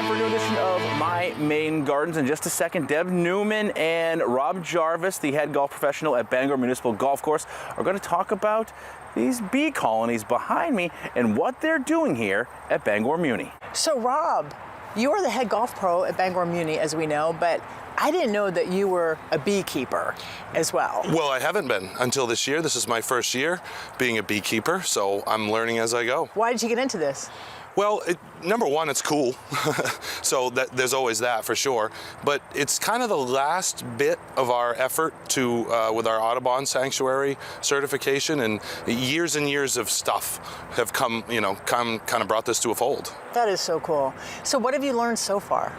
for a new edition of My Maine Gardens. In just a second, Deb Newman and Rob Jarvis, the head golf professional at Bangor Municipal Golf Course, are going to talk about these bee colonies behind me and what they're doing here at Bangor Muni. So Rob, you are the head golf pro at Bangor Muni, as we know, but I didn't know that you were a beekeeper as well. Well, I haven't been until this year. This is my first year being a beekeeper, so I'm learning as I go. Why did you get into this? Well, number one, it's cool. So there's always that for sure. But it's kind of the last bit of our effort to with our Audubon Sanctuary certification, and years of stuff have come kind of brought this to a fold. That is so cool. So what have you learned so far?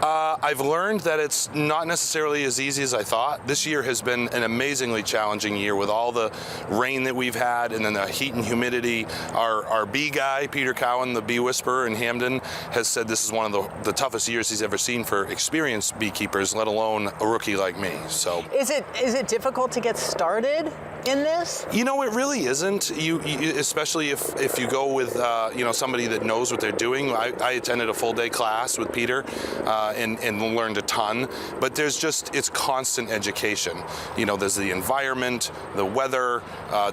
I've learned that it's not necessarily as easy as I thought. This year has been an amazingly challenging year with all the rain that we've had and then the heat and humidity. Our bee guy, Peter Cowan, the bee whisperer in Hamden, has said this is one of the toughest years he's ever seen for experienced beekeepers, let alone a rookie like me. So, is it difficult to get started in this? You know, it really isn't. You especially if you go with somebody that knows what they're doing. I attended a full day class with Peter and learned a ton. But it's constant education. You know, there's the environment, the weather,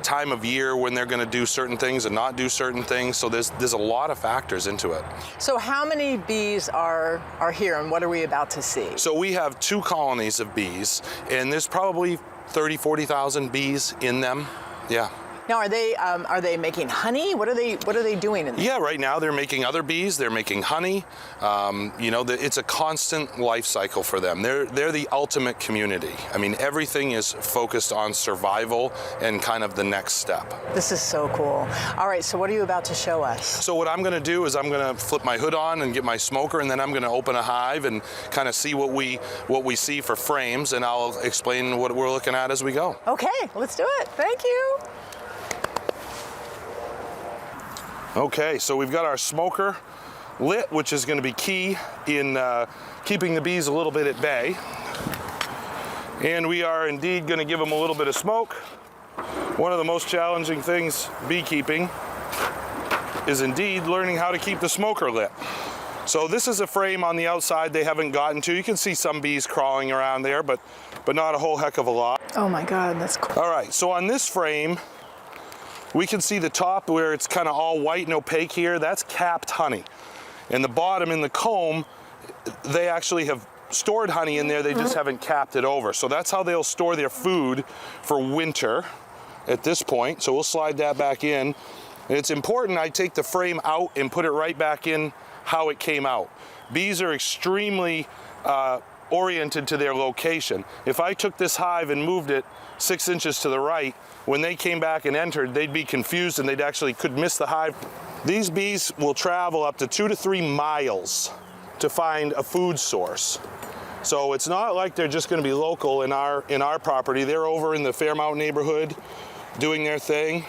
time of year when they're going to do certain things and not do certain things. So there's a lot of factors into it. So how many bees are here, and what are we about to see? So we have 2 colonies of bees, and there's probably 40,000 bees in them. Yeah. Now, are they making honey? What are they doing in there? Yeah, right now they're making other bees. They're making honey. It's a constant life cycle for them. They're the ultimate community. I mean, everything is focused on survival and kind of the next step. This is so cool. All right, so what are you about to show us? So what I'm going to do is I'm going to flip my hood on and get my smoker, and then I'm going to open a hive and kind of see what we see for frames, and I'll explain what we're looking at as we go. Okay, let's do it. Thank you. Okay, so we've got our smoker lit, which is going to be key in keeping the bees a little bit at bay. And we are indeed going to give them a little bit of smoke. One of the most challenging things beekeeping is indeed learning how to keep the smoker lit. So this is a frame on the outside they haven't gotten to. You can see some bees crawling around there, but not a whole heck of a lot. Oh my God, that's cool. All right, so on this frame, we can see the top where it's kind of all white and opaque here. That's capped honey. And the bottom in the comb, they actually have stored honey in there. They just haven't capped it over. So that's how they'll store their food for winter at this point. So we'll slide that back in. And it's important I take the frame out and put it right back in how it came out. Bees are extremely oriented to their location. If I took this hive and moved it 6 inches to the right, when they came back and entered, they'd be confused and they'd actually could miss the hive. These bees will travel up to 2 to 3 miles to find a food source. So it's not like they're just going to be local in our property. They're over in the Fairmount neighborhood doing their thing.